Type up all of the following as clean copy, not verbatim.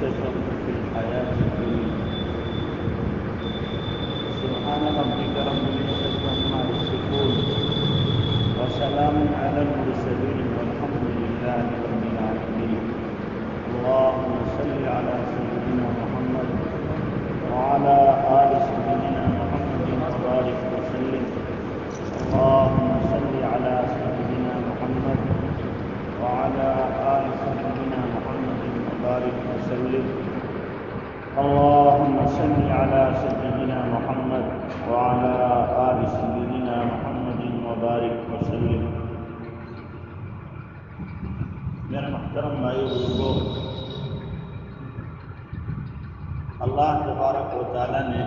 معيشتهم في الحياة الدنيا. سبحان ربك رب العزة عما يصفون وسلام على المرسلين والحمد لله رب العالمين. اللهم صل على سيدنا محمد وعلى آل سيدنا محمد وبارك وسلم. اللهم صل على سيدنا محمد وعلى آل سيدنا محمد وبارك وسلم. اللهم صل على سيدنا محمد وعلى آل سيدنا محمد وبارك وسلم. میرے محترم بھائی بزرگوں، اللہ تبارک و تعالیٰ نے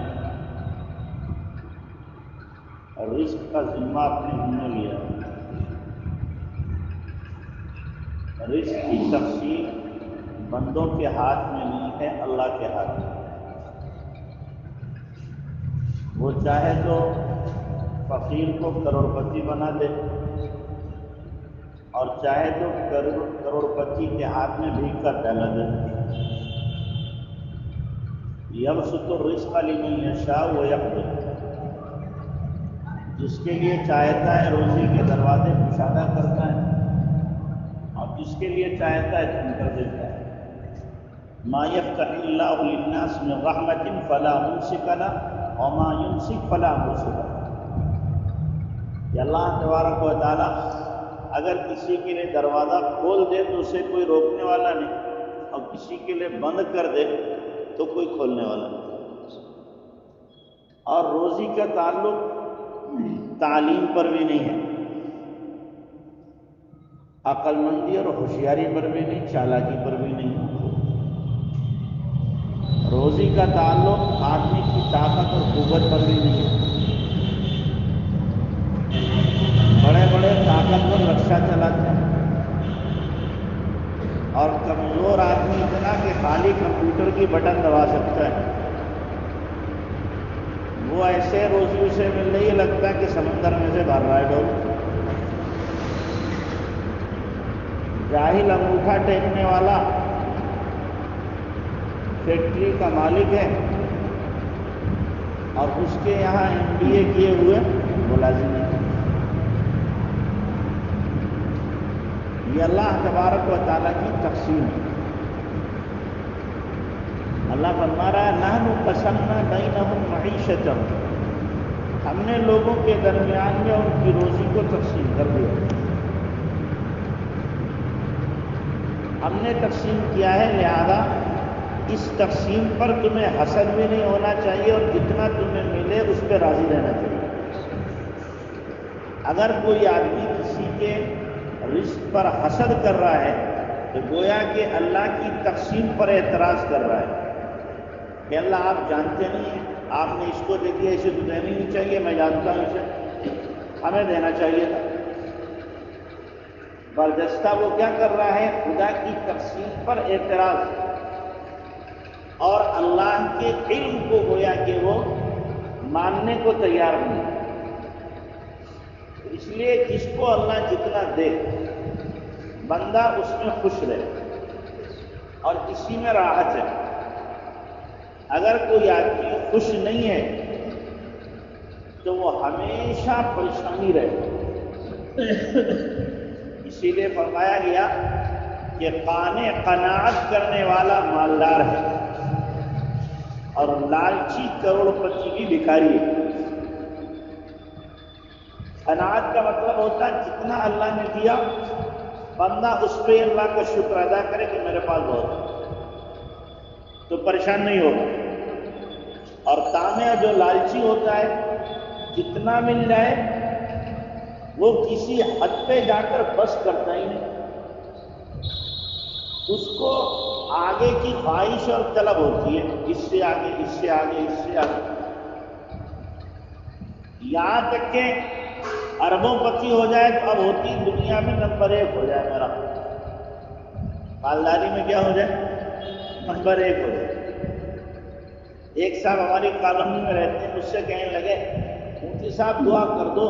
رزق کا ذمہ اپنے ذمہ لیا. رزق کی تقسیم بندوں کے ہاتھ میں نہیں ہے، اللہ کے ہاتھ میں. وہ چاہے تو فقیر کو کروڑپتی بنا دے اور چاہے تو کروڑپتی کے ہاتھ میں بھیک کا ڈالا دے. یبسط الرزق لمن یشاء ویقدر. جس کے لیے چاہتا ہے روزی کے دروازے کشادہ کرتا ہے اور جس کے لیے چاہتا ہے تم کر دیتا ہے. ما یفتح اللہ للناس من رحمت فلا ممسک لہ وما یمسک فلا مرسل لہ. کہ اللہ تبارک و تعالیٰ اگر کسی کے لیے دروازہ کھول دے تو اسے کوئی روکنے والا نہیں، اور کسی کے لیے بند کر دے تو کوئی کھولنے والا نہیں. اور روزی کا تعلق تعلیم پر بھی نہیں ہے، عقل مندی اور ہوشیاری پر بھی نہیں، چالاکی پر بھی نہیں. روزی کا تعلق آدمی کی طاقت اور قوت پر بھی نہیں ہے. بڑے بڑے طاقتور رکشہ چلاتے ہیں اور کمزور آدمی اتنا کہ خالی کمپیوٹر کی بٹن دبا سکتا ہے. وہ ایسے روزی اسے مل رہی ہے لگتا ہے کہ سمندر میں سے بھر رہا ہے ڈول. جاہل انگوٹھا ٹیکنے والا فیکٹری کا مالک ہے اور اس کے یہاں MBA کیے ہوئے ملازم ہیں. یہ اللہ تبارک و تعالیٰ کی تقسیم ہے. اللہ فرما رہا ہے نحن قسمنا بینہم معیشتہم. ہم نے لوگوں کے درمیان میں ان کی روزی کو تقسیم کر دیا. ہم نے تقسیم کیا ہے، لہذا اس تقسیم پر تمہیں حسد بھی نہیں ہونا چاہیے اور جتنا تمہیں ملے اس پہ راضی رہنا چاہیے. اگر کوئی آدمی کسی کے رزق پر حسد کر رہا ہے تو گویا کہ اللہ کی تقسیم پر اعتراض کر رہا ہے کہ اللہ آپ جانتے نہیں ہیں، آپ نے اس کو دے دیا، اسے تو دینی نہیں چاہیے، میں جانتا ہوں اسے، ہمیں دینا چاہیے تھا. برجستہ وہ کیا کر رہا ہے؟ خدا کی تقسیم پر اعتراض اور اللہ کے علم کو گویا کہ وہ ماننے کو تیار نہیں. اس لیے جس کو اللہ جتنا دے بندہ اس میں خوش رہے اور اسی میں راحت ہے. اگر کوئی آدمی خوش نہیں ہے تو وہ ہمیشہ پریشانی رہے. اسی لیے فرمایا گیا کہ قانع قناعت کرنے والا مالدار ہے اور لالچی کروڑپتی بھی بھکاری ہے. قناعت کا مطلب ہوتا ہے جتنا اللہ نے دیا بندہ اس پہ اللہ کا شکر ادا کرے کہ میرے پاس بہت ہے تو پریشان نہیں ہوگا. اور طامع جو لالچی ہوتا ہے جتنا مل جائے وہ کسی حد پہ جا کر بس کرتا ہی نہیں. اس کو آگے کی خواہش اور طلب ہوتی ہے، اس سے آگے، اس سے آگے، اس سے آگے، یہاں تک کہ اربوں پتی ہو جائے تو اب ہوتی دنیا میں نمبر 1 ہو جائے. میرا مالداری میں کیا ہو جائے؟ نمبر 1 ہو جائے. ایک صاحب ہماری کالونی میں رہتے ہیں، مجھ سے کہنے لگے مفتی صاحب دعا کر دو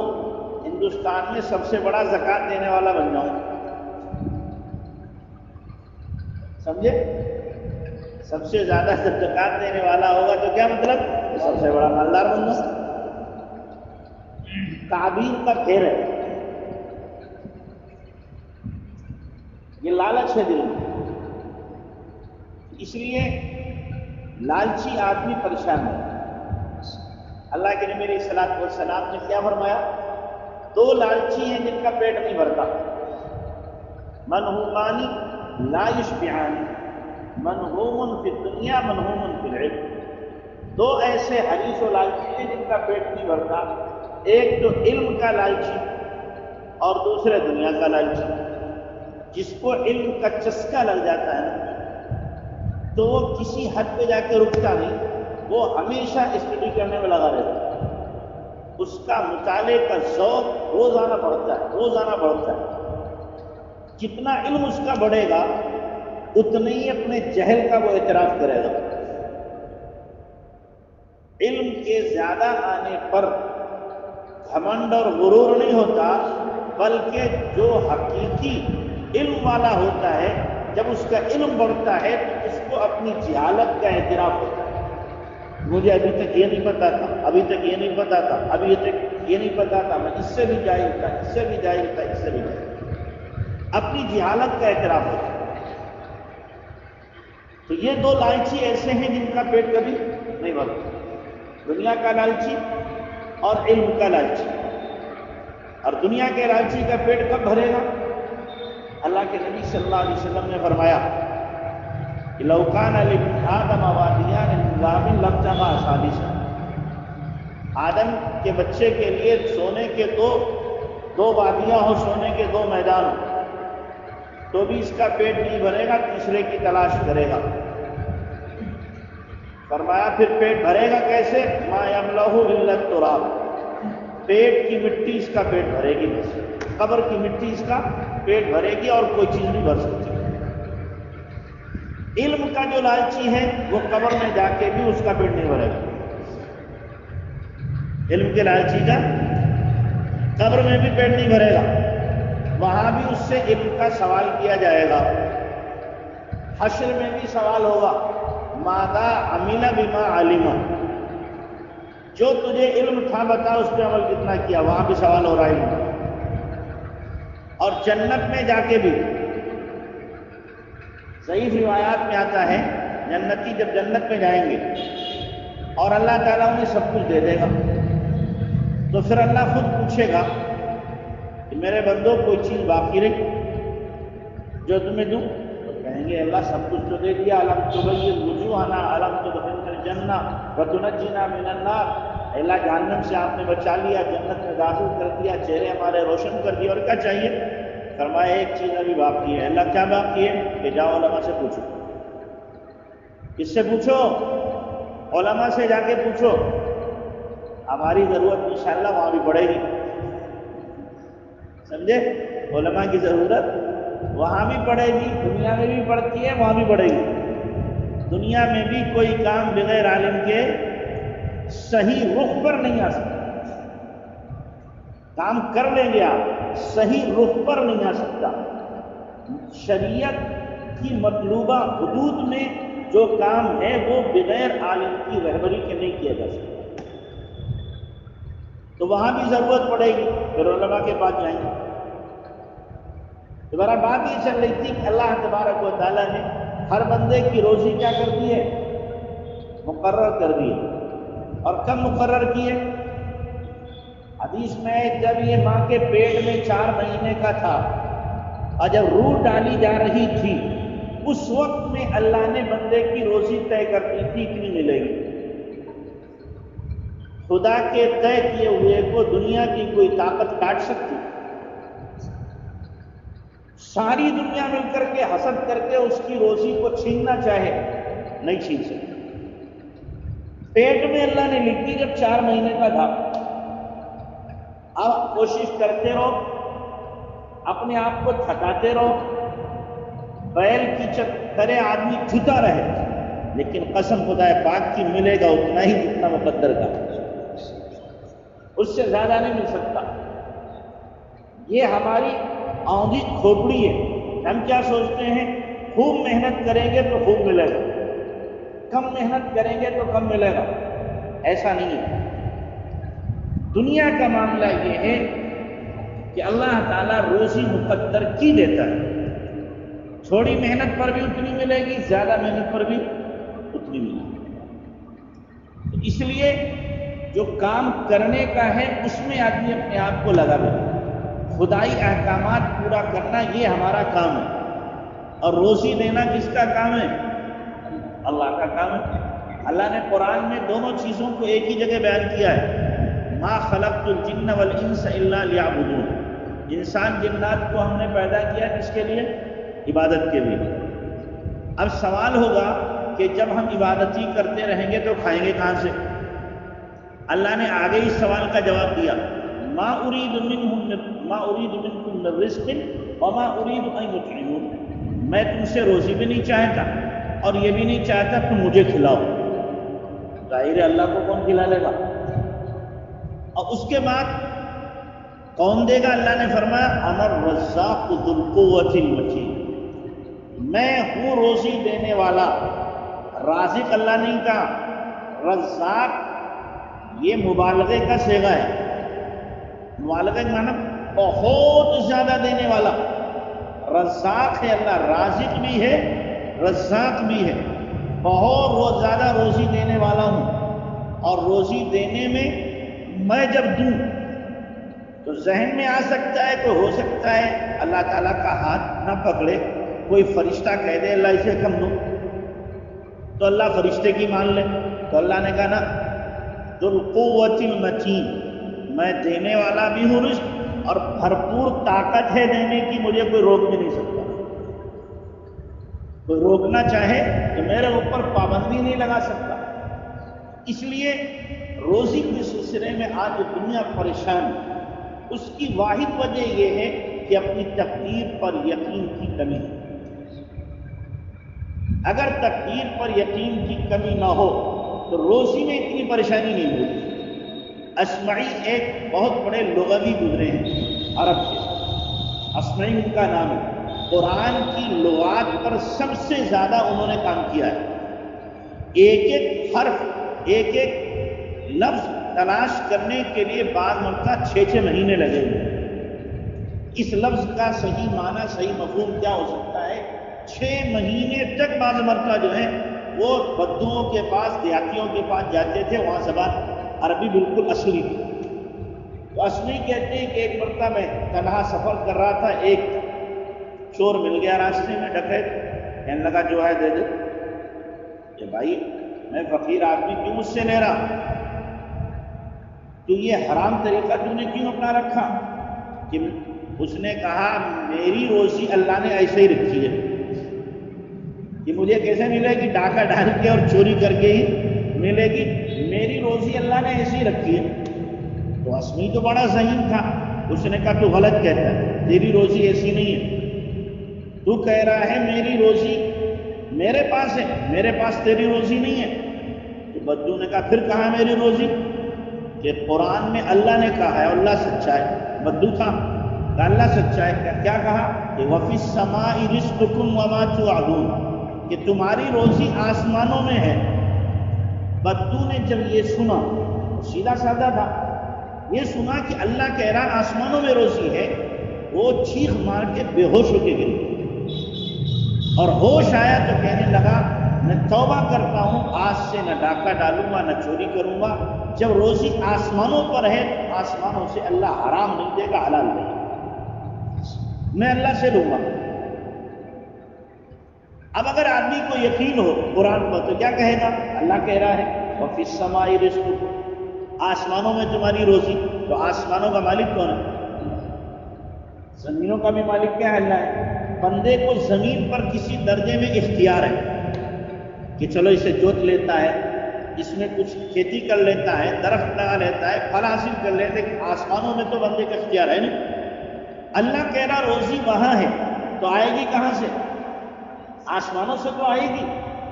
ہندوستان میں سب سے بڑا زکوٰۃ دینے والا بن جاؤں. سمجھے؟ سب سے زیادہ جب زکات دینے والا ہوگا تو کیا مطلب؟ سب سے بڑا مالدار بن گا. تعبیر کا پھیر ہے، یہ لالچ ہے دل میں. اس لیے لالچی آدمی پریشان ہے. اللہ کے نبی علیہ الصلوۃ والسلام نے کیا فرمایا؟ دو لالچی ہیں جن کا پیٹ نہیں بھرتا. منہومانی لا یشبعان، منہوم فی الدنیا منہوم فی العلم. دو ایسے حریص و لالچی ہیں جن کا پیٹ نہیں بھرتا، ایک تو علم کا لالچی اور دوسرے دنیا کا لالچی. جس کو علم کا چسکا لگ جاتا ہے تو وہ کسی حد پہ جا کے رکتا نہیں، وہ ہمیشہ اسٹڈی کرنے میں لگا رہتا ہے. اس کا مطالعے کا ذوق روزانہ بڑھتا ہے، روزانہ بڑھتا ہے. جتنا علم اس کا بڑھے گا اتنا ہی اپنے جہل کا وہ اعتراف کرے گا. علم کے زیادہ آنے پر گھمنڈ اور غرور نہیں ہوتا، بلکہ جو حقیقی علم والا ہوتا ہے جب اس کا علم بڑھتا ہے تو اس کو اپنی جہالت کا اعتراف ہوتا ہے. مجھے ابھی تک یہ نہیں پتا تھا، ابھی تک یہ نہیں پتا تھا، ابھی تک یہ نہیں پتا تھا، میں اس سے بھی جاہل تھا، اس سے بھی جاہل تھا، اس سے بھی جاہل تھا. اپنی جہالت کا اعتراف ہوتا ہے. تو یہ دو لالچی ایسے ہیں جن کا پیٹ کبھی نہیں بھرتا، دنیا کا لالچی اور علم کا لالچی. اور دنیا کے لالچی کا پیٹ کب بھرے گا؟ اللہ کے نبی صلی اللہ علیہ وسلم نے فرمایا کہ لو کان لابن آدم وادیان من ذهب لابتغى ثالثا. آدم کے بچے کے لیے سونے کے دو وادیاں ہو، سونے کے دو میدان ہو، تو بھی اس کا پیٹ نہیں بھرے گا، تیسرے کی تلاش کرے گا. فرمایا پھر پیٹ بھرے گا کیسے؟ ما یملأہ الا التراب. پیٹ کی مٹی اس کا پیٹ بھرے گی، بس قبر کی مٹی اس کا پیٹ بھرے گی اور کوئی چیز نہیں بھر سکتی. علم کا جو لالچی ہے وہ قبر میں جا کے بھی اس کا پیٹ نہیں بھرے گا. علم کے لالچی کا قبر میں بھی پیٹ نہیں بھرے گا، وہاں بھی اس سے علم کا سوال کیا جائے گا. حشر میں بھی سوال ہوگا، ماذا عمل بما علم. جو تجھے علم تھا بتا اس پہ عمل کتنا کیا، وہاں بھی سوال ہو رہا ہے. اور جنت میں جا کے بھی ضعیف روایات میں آتا ہے جنتی جب جنت میں جائیں گے اور اللہ تعالیٰ انہیں سب کچھ دے دے گا تو پھر اللہ خود پوچھے گا کہ میرے بندوں کوئی چیز باقی رہی جو تمہیں دوں؟ تو کہیں گے اللہ سب کچھ تو دے دیا. الم تبیض وجوہنا الم تدخلنا الجنہ وتنجینا من النار. اللہ جہنم سے آپ نے بچا لیا، جنت میں داخل کر دیا، چہرے ہمارے روشن کر دیے، اور کیا چاہیے؟ فرمایا ایک چیز ابھی باقی ہے. اللہ کیا باقی ہے؟ کہ جاؤ علماء سے پوچھو. کس سے پوچھو؟ علماء سے جا کے پوچھو. ہماری ضرورت انشاءاللہ وہاں بھی پڑے گی، سمجھے؟ علماء کی ضرورت وہاں بھی پڑے گی، دنیا میں بھی پڑتی ہے، وہاں بھی پڑے گی. دنیا میں بھی کوئی کام بغیر عالم کے صحیح رخ پر نہیں آ سکتا. کام کر لیں گے آپ، صحیح رخ پر نہیں آ سکتا. شریعت کی مطلوبہ حدود میں جو کام ہے وہ بغیر عالم کی رہبری کے نہیں کیا جا سکتا. تو وہاں بھی ضرورت پڑے گی، پھر علماء کے پاس جائیں گے. دوبارہ بات یہ چل رہی تھی کہ اللہ تبارک و تعالیٰ نے ہر بندے کی روزی کیا کر دی ہے؟ مقرر کر دی ہے. اور کب مقرر کی ہے؟ حدیث میں جب یہ ماں کے پیٹ میں 4 مہینے کا تھا اور جب روح ڈالی جا رہی تھی اس وقت میں اللہ نے بندے کی روزی طے کر دی تھی اتنی ملے گی. خدا کے طے کیے ہوئے کو دنیا کی کوئی طاقت کاٹ سکتی؟ ساری دنیا مل کر کے حسد کر کے اس کی روزی کو چھیننا چاہے نہیں چھین سکتی. پیٹ میں اللہ نے لکھی جب 4 مہینے کا تھا. اب کوشش کرتے رہو، اپنے آپ کو تھکاتے رہو، بیل کی طرح آدمی جھکا رہے، لیکن قسم خدا پاک کی ملے گا اتنا ہی جتنا مقدر کا، اس سے زیادہ نہیں مل سکتا. یہ ہماری آندھی کھوپڑی ہے. ہم کیا سوچتے ہیں؟ خوب محنت کریں گے تو خوب ملے گا. کم محنت کریں گے تو کم ملے گا، ایسا نہیں ہے۔ دنیا کا معاملہ یہ ہے کہ اللہ تعالیٰ روزی مقدر کی دیتا ہے، تھوڑی محنت پر بھی اتنی ملے گی، زیادہ محنت پر بھی اتنی ملے گی۔ اس لیے جو کام کرنے کا ہے اس میں آدمی اپنے آپ کو لگا دے، خدائی احکامات پورا کرنا یہ ہمارا کام ہے، اور روزی دینا کس کا کام ہے؟ اللہ کا کام ہے۔ اللہ نے قرآن میں دونوں چیزوں کو ایک ہی جگہ بیان کیا ہے، ما خلقت الجن والانس الا لیعبدون، انسان جنات کو ہم نے پیدا کیا کس کے لیے؟ عبادت کے لیے۔ اب سوال ہوگا کہ جب ہم عبادت ہی کرتے رہیں گے تو کھائیں گے کہاں سے؟ اللہ نے آگے اس سوال کا جواب دیا، ما اريد منکم من رزق وما اريد ان يطعمون، میں تم سے روزی بھی نہیں چاہتا اور یہ بھی نہیں چاہتا تم مجھے کھلاؤ۔ ظاہر ہے اللہ کو کون کھلا لے گا؟ اور اس کے بعد کون دے گا؟ اللہ نے فرمایا انا الرزاق ذو القوۃ المتین، میں ہوں روزی دینے والا۔ رازق اللہ نہیں کہا، رزاق یہ مبالغے کا صیغہ ہے، مبالغے کا معنی بہت زیادہ دینے والا۔ رزاق ہے اللہ، رازق بھی ہے رزاق بھی ہے، بہت زیادہ روزی دینے والا ہوں۔ اور روزی دینے میں جب دوں تو ذہن میں آ سکتا ہے، تو ہو سکتا ہے اللہ تعالیٰ کا ہاتھ نہ پکڑے، کوئی فرشتہ کہہ دے اللہ اسے کم دو، تو اللہ فرشتے کی مان لے۔ تو اللہ نے کہا نا ذو القوۃ المتین، میں دینے والا بھی ہوں رزق اور بھرپور طاقت ہے دینے کی، مجھے کوئی روک بھی نہیں سکتا۔ کوئی روکنا چاہے تو میرے اوپر پابندی نہیں لگا سکتا۔ اس لیے روزی کے سلسلے میں آج دنیا پریشان ہے، اس کی واحد وجہ یہ ہے کہ اپنی تقدیر پر یقین کی کمی ہے۔ اگر تقدیر پر یقین کی کمی نہ ہو تو روزی میں اتنی پریشانی نہیں ہوتی۔ اسمعی ایک بہت بڑے لغوی گزرے ہیں عرب کے، اسمعی ان کا نام ہے۔ قرآن کی لغات پر سب سے زیادہ انہوں نے کام کیا ہے، ایک ایک حرف ایک ایک لفظ تلاش کرنے کے لیے بعض مرتبہ 6 مہینے لگے ہوئے۔ اس لفظ کا صحیح معنی صحیح مفہوم کیا ہو سکتا ہے؟ 6 مہینے تک بعض مرتبہ جو ہے وہ بدوؤں کے پاس، دیہاتیوں کے پاس جاتے تھے، وہاں زبان عربی بالکل اصلی تھی۔ تو اصلی کہتے ہیں کہ ایک مرتبہ میں تنہا سفر کر رہا تھا، ایک چور مل گیا راستے میں، ڈکیت، کہنے لگا جو ہے دے دے۔ کہ بھائی میں فقیر آدمی کیوں مجھ سے لے رہا؟ تو یہ حرام طریقہ تو نے کیوں اپنا رکھا؟ کہ اس نے کہا میری روزی اللہ نے ایسے ہی رکھی ہے، کہ مجھے کیسے ملے گی؟ ڈاکہ ڈال کے اور چوری کر کے ہی ملے گی، میری روزی اللہ نے ایسی ہی رکھی ہے۔ تو اسمی تو بڑا ذہین تھا، اس نے کہا تو غلط کہتا ہے، تیری روزی ایسی نہیں ہے، تو کہہ رہا ہے میری روزی میرے پاس ہے، میرے پاس تیری روزی نہیں ہے۔ تو بدو نے کہا پھر کہاں میری روزی؟ کہ قرآن میں اللہ نے کہا ہے، اللہ سچا ہے۔ بدو تھا کہ اللہ سچا ہے، کیا کہا؟ کہ وَفِي السَّمَاءِ رِزْقُكُمْ وَمَا تُوعَدُونَ، کہ تمہاری روزی آسمانوں میں ہے۔ بدو نے جب یہ سنا، سیدھا سادہ تھا، یہ سنا کہ اللہ کہہ رہا آسمانوں میں روزی ہے، وہ چیخ مار کے بے ہوش ہو کے گر، اور ہوش آیا تو کہنے لگا میں توبہ کرتا ہوں، آج سے نہ ڈاکہ ڈالوں گا نہ چوری کروں گا۔ جب روزی آسمانوں پر ہے تو آسمانوں سے اللہ حرام نہیں دے گا، حلال دے گا، میں اللہ سے لوں گا۔ اب اگر آدمی کو یقین ہو قرآن پر تو کیا کہے گا؟ اللہ کہہ رہا ہے وَفِي السَّمَاءِ رِزْقُكُمْ، آسمانوں میں تمہاری روزی، تو آسمانوں کا مالک کون ہے؟ زمینوں کا بھی مالک کیا ہے؟ اللہ ہے۔ بندے کو زمین پر کسی درجے میں اختیار ہے کہ چلو اسے جوت لیتا ہے، اس میں کچھ کھیتی کر لیتا ہے، درخت لگا لیتا ہے، پھل حاصل کر لیتے، آسمانوں میں تو بندے کا اختیار ہے نہیں۔ اللہ کہہ رہا روزی وہاں ہے، تو آئے گی کہاں سے؟ آسمانوں سے تو آئے گی،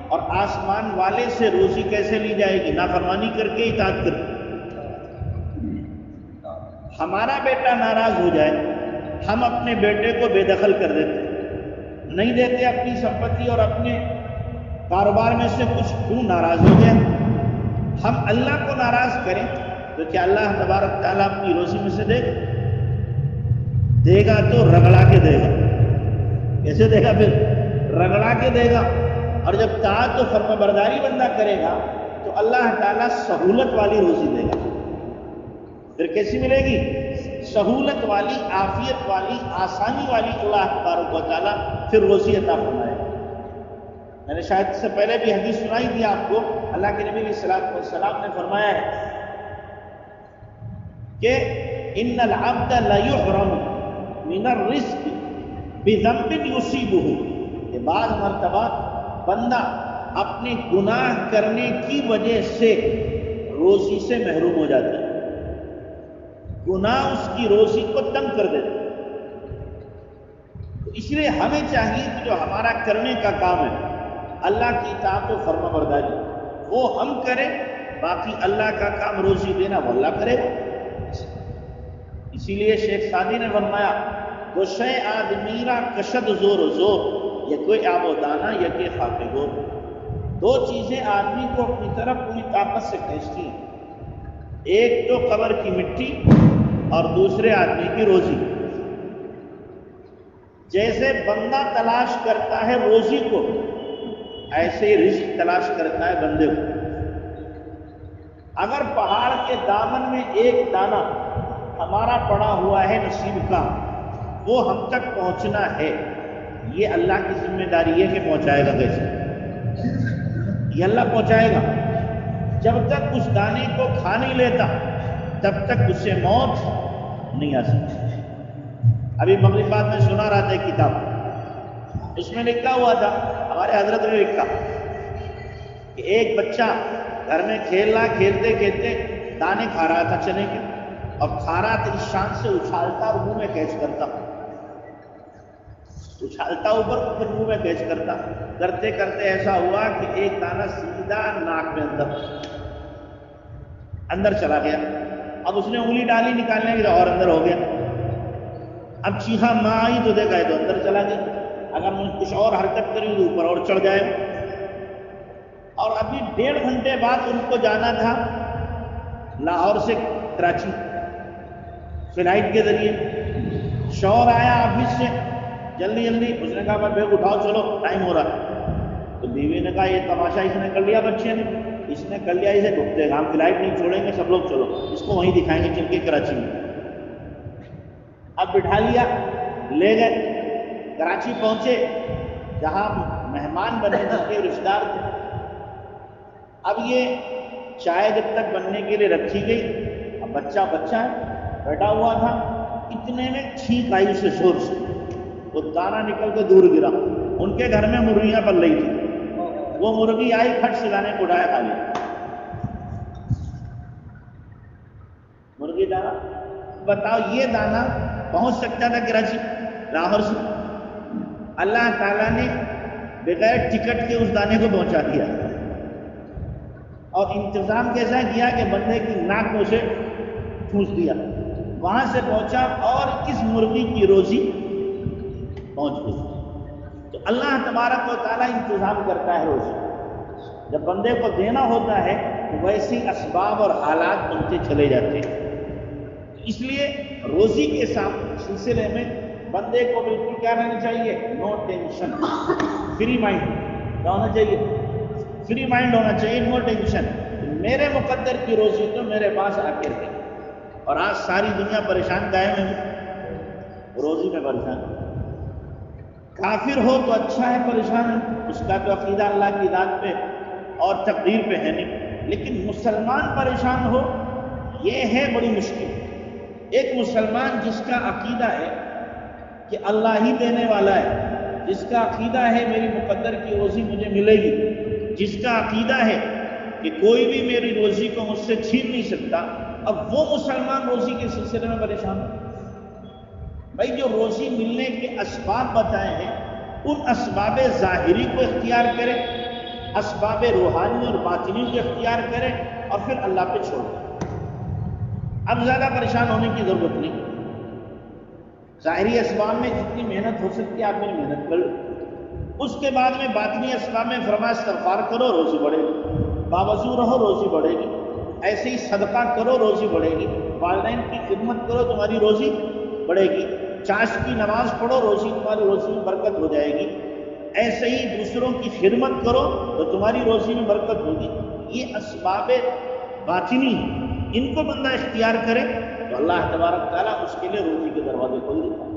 اور آسمان والے سے روزی کیسے لی جائے گی؟ نافرمانی کر کے، اطاعت کر کے۔ ہمارا بیٹا ناراض ہو جائے، ہم اپنے بیٹے کو بے دخل کر دیتے، نہیں دیتے اپنی سمپتی اور اپنے کاروبار میں سے کچھ کیوں ناراض ہو گیا؟ ہم اللہ کو ناراض کریں تو کیا اللہ تبارک تعالیٰ اپنی روزی میں سے دے گا تو رگڑا کے دے گا. کیسے دے گا؟ پھر رگڑا کے دے گا. اور جب طاعت و فرما برداری بندہ کرے گا تو اللہ تعالیٰ سہولت والی روزی دے گا. پھر کیسی ملے گی؟ سہولت والی، عافیت والی، آسانی والی اللہ تبارک و تعالیٰ پھر روزی عطا فرمائے گا. میں نے شاید اس سے پہلے بھی حدیث سنائی تھی آپ کو. اللہ کے نبی علیہ الصلوۃ والسلام نے فرمایا ہے کہ ان العبد لیحرم من الرزق بذنب یصیبہ، کہ بعض مرتبہ بندہ اپنے گناہ کرنے کی وجہ سے روزی سے محروم ہو جاتا ہے. گناہ اس کی روزی کو تنگ کر دیتا ہے. تو اس لیے ہمیں چاہیے کہ جو ہمارا کرنے کا کام ہے اللہ کی اطاعت و فرما برداری وہ ہم کریں، باقی اللہ کا کام روزی دینا وہ اللہ کرے گا. اسی لیے شیخ سعدی نے فرمایا دو شے آدمی را کشد زور زور، یہ کوئی آب و دانا یا کہ خاک گور. دو چیزیں آدمی کو اپنی طرف پوری طاقت سے کھینچتی ہیں، ایک تو قبر کی مٹی اور دوسرے آدمی کی روزی. جیسے بندہ تلاش کرتا ہے روزی کو، ایسے ہی رزق تلاش کرتا ہے بندے کو. اگر پہاڑ کے دامن میں ایک دانہ ہمارا پڑا ہوا ہے نصیب کا، وہ ہم تک پہنچنا ہے، یہ اللہ کی ذمہ داری ہے کہ پہنچائے گا. کیسے؟ یہ اللہ پہنچائے گا. جب تک اس دانے کو کھا نہیں لیتا تب تک اس سے موت نہیں آ سکتی. ابھی مغرب بعد میں سنا رہا تھا ایک کتاب، اس میں لکھا ہوا تھا، ہمارے حضرت نے لکھا کہ ایک بچہ گھر میں کھیلتے کھیلتے دانے کھا رہا تھا چنے کے، اور کھا رہا تھا اس شان سے اچھالتا اور منہ میں کیچ کرتا، اچھالتا اوپر پھر منہ میں کیچ کرتا. کرتے کرتے ایسا ہوا کہ ایک دانہ سیدھا ناک میں اندر چلا گیا. اب اس نے انگلی ڈالی نکالنے کی اور اندر ہو گیا. اب چیخا ماں آئی تو دیکھا ہے تو اندر چلا گیا. اگر میں کچھ اور حرکت کری تو اوپر اور چڑھ جائے. اور ابھی 1.5 گھنٹے بعد ان کو جانا تھا لاہور سے کراچی فلائٹ کے ذریعے. شوہر آیا آفس سے جلدی اس نے کہا بیگ اٹھاؤ چلو ٹائم ہو رہا ہے. تو بیوی نے کہا یہ تماشا اس نے کر لیا، بچے نے اس نے کر لیا، اسے ڈھکتے گا، ہم فلائٹ نہیں چھوڑیں گے، سب لوگ چلو اس کو وہیں دکھائیں گے چل کے کراچی میں. اب بٹھا لیا، لے گئے کراچی پہنچے جہاں مہمان بنے جس کے رشتہ دار تھے. اب یہ چائے جب تک بننے کے لیے رکھی گئی، اب بچہ ہے بیٹھا ہوا تھا، اتنے میں چھینک آئی اسے زور سے، وہ دانہ نکل کے دور گرا. ان کے گھر میں مرغیاں پل رہی تھی، وہ مرغی آئی کھٹ سے دانے کو اٹھایا کھا لیا. مرغی دانہ، بتاؤ یہ دانہ پہنچ سکتا تھا کراچی لاہور سے؟ اللہ تعالیٰ نے بغیر ٹکٹ کے اس دانے کو پہنچا دیا. اور انتظام کیسا کیا کہ بندے کی ناک میں اسے ٹھونس دیا، وہاں سے پہنچا اور اس مرغی کی روزی پہنچ گئی. تو اللہ تبارک و تعالیٰ انتظام کرتا ہے روزی. جب بندے کو دینا ہوتا ہے تو ویسی اسباب اور حالات بنتے چلے جاتے ہیں. اس لیے روزی کے سلسلے میں بندے کو بالکل کیا رہنا چاہیے؟ No tension, free mind. کیا ہونا چاہیے؟ فری مائنڈ ہونا چاہیے، نو ٹینشن. میرے مقدر کی روزی تو میرے پاس آ کے رہے. اور آج ساری دنیا پریشان قائم ہے، روزی میں پریشان. کافر ہو تو اچھا ہے پریشان ہے، اس کا تو عقیدہ اللہ کی ذات پہ اور تقدیر پہ ہے نہیں. لیکن مسلمان پریشان ہو یہ ہے بڑی مشکل. ایک مسلمان جس کا عقیدہ ہے کہ اللہ ہی دینے والا ہے، جس کا عقیدہ ہے میری مقدر کی روزی مجھے ملے گی، جس کا عقیدہ ہے کہ کوئی بھی میری روزی کو مجھ سے چھین نہیں سکتا، اب وہ مسلمان روزی کے سلسلے میں پریشان ہو. بھائی جو روزی ملنے کے اسباب بتائے ہیں ان اسباب ظاہری کو اختیار کرے، اسباب روحانی اور باطنی کو اختیار کرے، اور پھر اللہ پہ چھوڑ دے. اب زیادہ پریشان ہونے کی ضرورت نہیں. ظاہری اسباب میں جتنی محنت ہو سکتی ہے آپ نے محنت کر لو. اس کے بعد میں باطنی اسباب میں فرمایا استغفار کرو روزی بڑھے گی، باوضو رہو روزی بڑھے گی، ایسے ہی صدقہ کرو روزی بڑھے گی، والدین کی خدمت کرو تمہاری روزی بڑھے گی، چاش کی نماز پڑھو تمہاری روزی میں برکت ہو جائے گی، ایسے ہی دوسروں کی خدمت کرو تو تمہاری روزی میں برکت ہوگی۔ یہ اسباب باطنی ان کو بندہ اختیار کرے تو اللہ تبارک تعالیٰ اس کے لیے روزی کے دروازے کھول دیتا ہے۔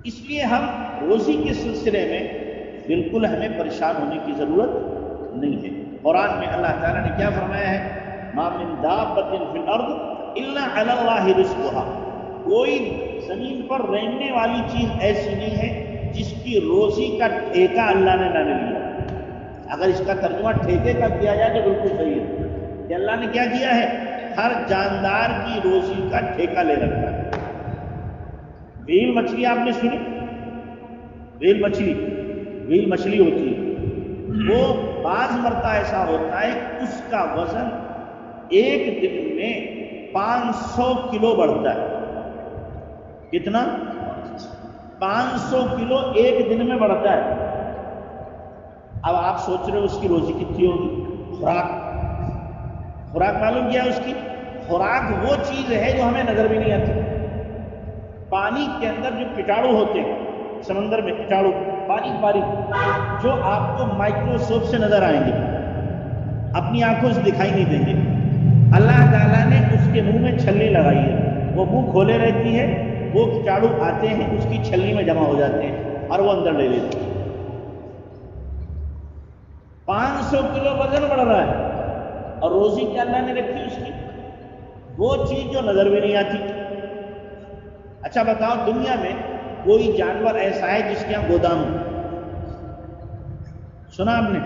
اس لیے ہم روزی کے سلسلے میں بالکل ہمیں پریشان ہونے کی ضرورت نہیں ہے۔ قرآن میں اللہ تعالیٰ نے کیا فرمایا ہے؟ مَا مِن دَابَّةٍ فِي الْأَرْضِ إِلَّا عَلَى اللَّهِ رِزْقُهَا، کوئی زمین پر رہنے والی چیز ایسی نہیں ہے جس کی روزی کا ٹھیکہ اللہ نے نہ لیا۔ اگر اس کا ترجمہ ٹھیکے کا کیا جائے تو بالکل صحیح ہے کہ اللہ نے کیا کیا ہے؟ ہر جاندار کی روزی کا ٹھیکہ لے رکھا ہے۔ ویل مچھلی آپ نے سنی؟ ویل مچھلی ہوتی ہے، وہ بعض مرتبہ ایسا ہوتا ہے اس کا وزن ایک دن میں 500 کلو بڑھتا ہے۔ کتنا؟ 500 کلو ایک دن میں بڑھتا ہے۔ اب آپ سوچ رہے ہو اس کی روزی کتنی ہوگی؟ خوراک معلوم کیا ہے اس کی؟ خوراک وہ چیز ہے جو ہمیں نظر بھی نہیں آتی۔ پانی کے اندر جو کیٹاڑو ہوتے ہیں، سمندر میں کیٹاڑو باریک جو آپ کو مائکروسکوپ سے نظر آئیں گے، اپنی آنکھوں سے دکھائی نہیں دیں گے، اللہ تعالیٰ نے اس کے منہ میں چھلنی لگائی ہے، وہ منہ کھولے رہتی ہے، وہ کیٹاڑو آتے ہیں اس کی چھلنی میں جمع ہو جاتے ہیں اور وہ اندر لے لیتے ہیں۔ 500 کلو وزن بڑھ رہا ہے اور روزی کیا اللہ نے رکھی اس کی؟ وہ چیز جو نظر بھی نہیں آتی۔ اچھا بتاؤ، دنیا میں کوئی جانور ایسا ہے جس کے یہاں گودام ہے؟ سنا آپ نے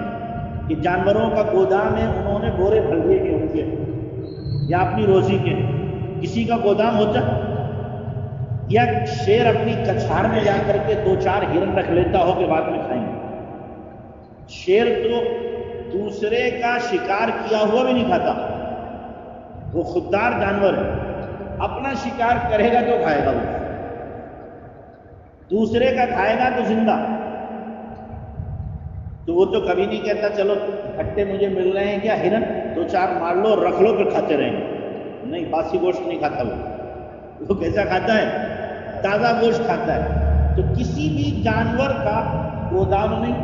کہ جانوروں کا گودام ہے، انہوں نے بورے بھر دیے کہ ان کے یا اپنی روزی کے؟ کسی کا گودام ہوتا؟ یا شیر اپنی کچھار میں جا کر کے 2-4 ہرن رکھ لیتا ہو کہ بعد میں کھائیں گے؟ شیر تو دوسرے کا شکار کیا ہوا بھی نہیں کھاتا، وہ خوددار جانور ہے، اپنا شکار کرے گا تو کھائے گا، وہ دوسرے کا کھائے گا تو زندہ۔ تو وہ تو کبھی نہیں کہتا چلو ہٹے مجھے مل رہے ہیں کیا ہرن، 2-4 مار لو رکھ لو پھر کھاتے رہیں گے۔ نہیں، باسی گوشت نہیں کھاتا وہ کیسا کھاتا ہے؟ تازہ گوشت کھاتا ہے۔ تو کسی بھی جانور کا گودام نہیں،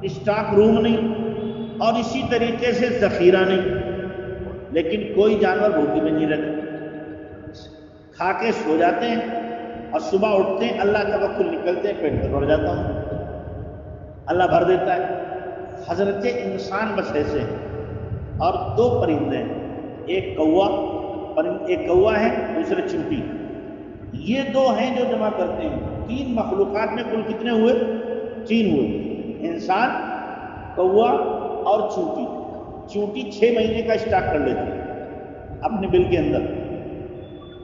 اسٹاک روم نہیں، اور اسی طریقے سے ذخیرہ نہیں، لیکن کوئی جانور بھوکے میں نہیں رہتا، کھا کے سو جاتے ہیں اور صبح اٹھتے ہیں، اللہ توکل نکلتے ہیں، پیٹ بھر جاتا ہوں، اللہ بھر دیتا ہے۔ حضرت انسان بس ایسے ہیں۔ اور 2 پرندے ہیں، ایک کوا ہے، دوسرے چونٹی، یہ 2 ہیں جو جمع کرتے ہیں۔ 3 مخلوقات میں کل کتنے ہوئے؟ 3 ہوئے، انسان، کوا اور چونٹی۔ چونٹی 6 مہینے کا اسٹاک کر لیتی ہے اپنے بل کے اندر،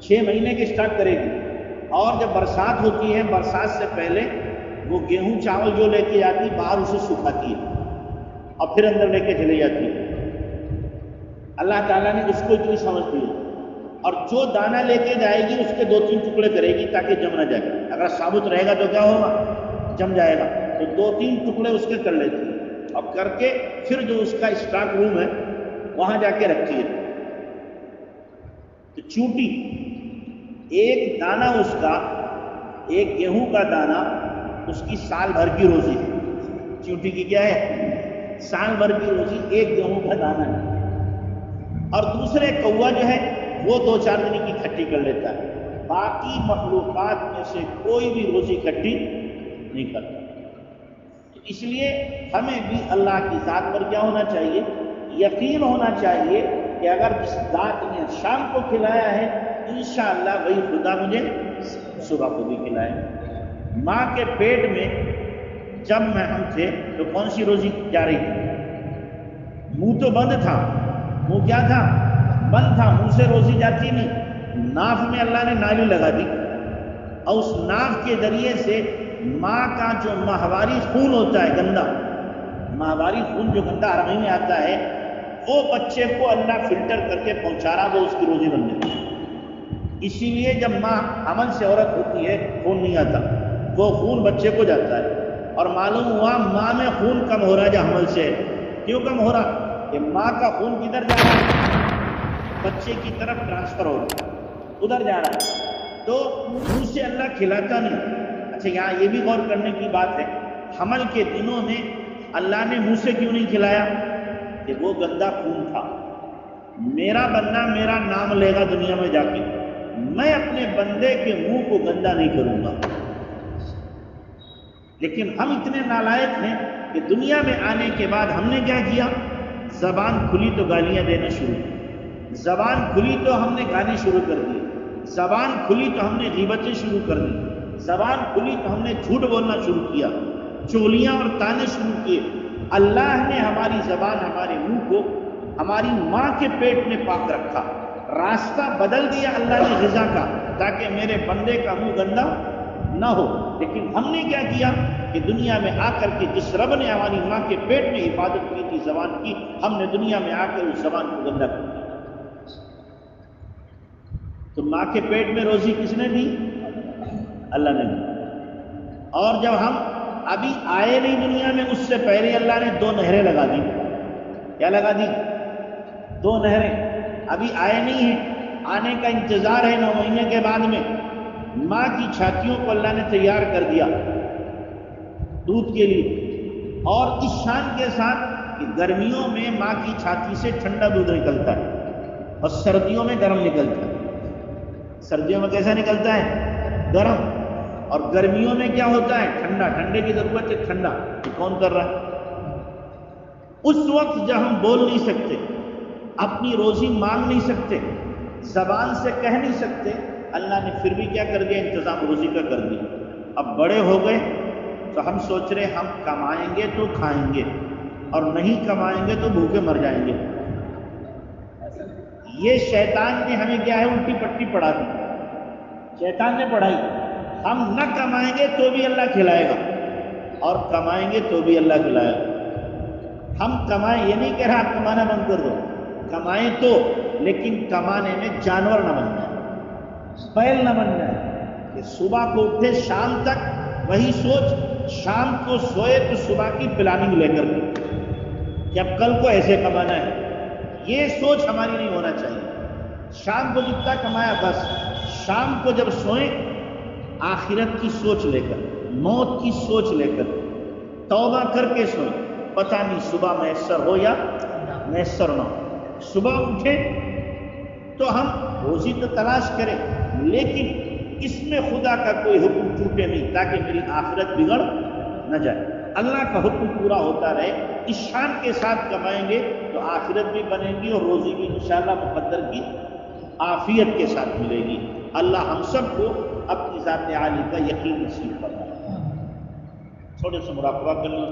6 مہینے کے اسٹاک کرے گی، اور جب برسات ہوتی ہے، برسات سے پہلے وہ گیہوں چاول جو لے کے جاتی باہر اسے سکھاتی ہے اور پھر اندر لے کے چلی جاتی ہے۔ اللہ تعالیٰ نے اس کو اتنی سمجھ دی، اور جو دانہ لے کے جائے گی اس کے 2-3 ٹکڑے کرے گی تاکہ جم نہ جائے، اگر ثابت رہے گا تو کیا ہوگا؟ جم جائے گا، تو 2-3 ٹکڑے اس کے کر لیتی ہے، اور کر کے پھر جو اس کا اسٹاک روم ہے وہاں جا کے رکھتی ہے۔ تو چونٹی ایک دانہ اس کا، ایک گیہوں کا دانہ اس کی سال بھر کی روزی ہے۔ چونٹی کی کیا ہے؟ سال بھر کی روزی ایک گیہوں کا دانہ ہے۔ اور دوسرے کوا جو ہے وہ 2-4 دن کی کھٹی کر لیتا ہے، باقی مخلوقات میں سے کوئی بھی روزی کھٹی نہیں کرتا۔ اس لیے ہمیں بھی اللہ کی ذات پر کیا ہونا چاہیے؟ یقین ہونا چاہیے کہ اگر جس ذات نے شام کو کھلایا ہے، انشاءاللہ وہی خدا مجھے صبح کو بھی کھلائے۔ ماں کے پیٹ میں جب میں ہم تھے تو کون سی روزی جا رہی تھی؟ منہ تو بند تھا، منہ کیا تھا؟ بند تھا، منہ سے روزی جاتی نہیں، ناف میں اللہ نے نالی لگا دی، اور اس ناف کے ذریعے سے ماں کا جو ماہواری خون ہوتا ہے گندا، ماہواری خون جو گندا ہر مہینے آتا ہے، وہ بچے کو اللہ فلٹر کر کے پہنچا رہا، وہ اس کی روزی بن گئی۔ اسی لیے جب ماں حمل سے عورت ہوتی ہے خون نہیں آتا، وہ خون بچے کو جاتا ہے، اور معلوم ہوا ماں میں خون کم ہو رہا ہے جو حمل سے ہے۔ کیوں کم ہو رہا؟ کہ ماں کا خون کدھر جا رہا ہے؟ بچے کی طرف ٹرانسفر ہو رہا ہے، ادھر جا رہا ہے، تو منہ سے اللہ کھلاتا نہیں۔ اچھا یہاں یہ بھی غور کرنے کی بات ہے، حمل کے دنوں میں اللہ نے منہ سے کیوں نہیں کھلایا؟ کہ وہ گندا خون تھا۔ میرا بندہ میرا نام لے گا دنیا میں جا کے، میں اپنے بندے کے منہ کو گندا نہیں کروں گا۔ لیکن ہم اتنے نالائق ہیں کہ دنیا میں آنے کے بعد ہم نے کیا کیا؟ زبان کھلی تو گالیاں دینا شروع کی، زبان کھلی تو ہم نے گانے شروع کر دیے، زبان کھلی تو ہم نے غیبتیں شروع کر دی، زبان کھلی تو ہم نے جھوٹ بولنا شروع کیا، چغلیاں اور تانے شروع کیے۔ اللہ نے ہماری زبان، ہمارے منہ کو ہماری ماں کے پیٹ میں پاک رکھا، راستہ بدل دیا اللہ نے غذا کا، تاکہ میرے بندے کا منہ گندا نہ ہو۔ لیکن ہم نے کیا کیا کہ دنیا میں آ کر کے جس رب نے ہماری ماں کے پیٹ میں حفاظت کی تھی زبان کی، ہم نے دنیا میں آ کر اس زبان کو گندا کر دیا۔ تو ماں کے پیٹ میں روزی کس نے دی؟ اللہ نے دی۔ اور جب ہم ابھی آئے نہیں دنیا میں، اس سے پہلے اللہ نے 2 نہریں لگا دی۔ کیا لگا دی؟ 2 نہریں۔ ابھی آئے نہیں ہیں، آنے کا انتظار ہے 9 مہینے کے بعد میں، ماں کی چھاتیوں کو اللہ نے تیار کر دیا دودھ کے لیے، اور اس شان کے ساتھ کہ گرمیوں میں ماں کی چھاتی سے ٹھنڈا دودھ نکلتا ہے اور سردیوں میں گرم نکلتا ہے۔ سردیوں میں کیسا نکلتا ہے؟ گرم، اور گرمیوں میں کیا ہوتا ہے؟ ٹھنڈا۔ ٹھنڈے کی ضرورت ہے ٹھنڈا۔ یہ کون کر رہا ہے؟ اس وقت جب ہم بول نہیں سکتے، اپنی روزی مانگ نہیں سکتے، زبان سے کہہ نہیں سکتے، اللہ نے پھر بھی کیا کر دیا؟ انتظام روزی کا کر دیا۔ اب بڑے ہو گئے تو ہم سوچ رہے ہم کمائیں گے تو کھائیں گے، اور نہیں کمائیں گے تو بھوکے مر جائیں گے۔ یہ شیطان نے ہمیں کیا ہے؟ الٹی پٹی پڑھا دی، شیطان نے پڑھائی۔ ہم نہ کمائیں گے تو بھی اللہ کھلائے گا، اور کمائیں گے تو بھی اللہ کھلائے گا۔ ہم کمائیں، یہ نہیں کہہ رہا آپ کمانا بند کر دو، کمائیں تو، لیکن کمانے میں جانور نہ بن جائے، بیل نہ بن جائے کہ صبح کو اٹھے شام تک وہی سوچ، شام کو سوئے تو صبح کی پلاننگ لے کر کہ اب کل کو ایسے کمانا ہے۔ یہ سوچ ہماری نہیں ہونا چاہیے۔ شام کو جتنا کمایا بس، شام کو جب سوئیں آخرت کی سوچ لے کر، موت کی سوچ لے کر، توبہ کر کے سوئیں۔ پتہ نہیں صبح میسر ہو یا میسر نہ ہو۔ صبح اٹھیں تو ہم روزی تو تلاش کریں، لیکن اس میں خدا کا کوئی حکم ٹوٹے نہیں، تاکہ میری آخرت بگڑ نہ جائے۔ اللہ کا حکم پورا ہوتا رہے، اس شان کے ساتھ کمائیں گے تو آخرت بھی بنے گی اور روزی بھی انشاءاللہ مقدر کی عافیت کے ساتھ ملے گی۔ اللہ ہم سب کو اپنی ذات عالی کا یقین نصیب فرمائے۔ تھوڑے سے مراقبہ کر لیں۔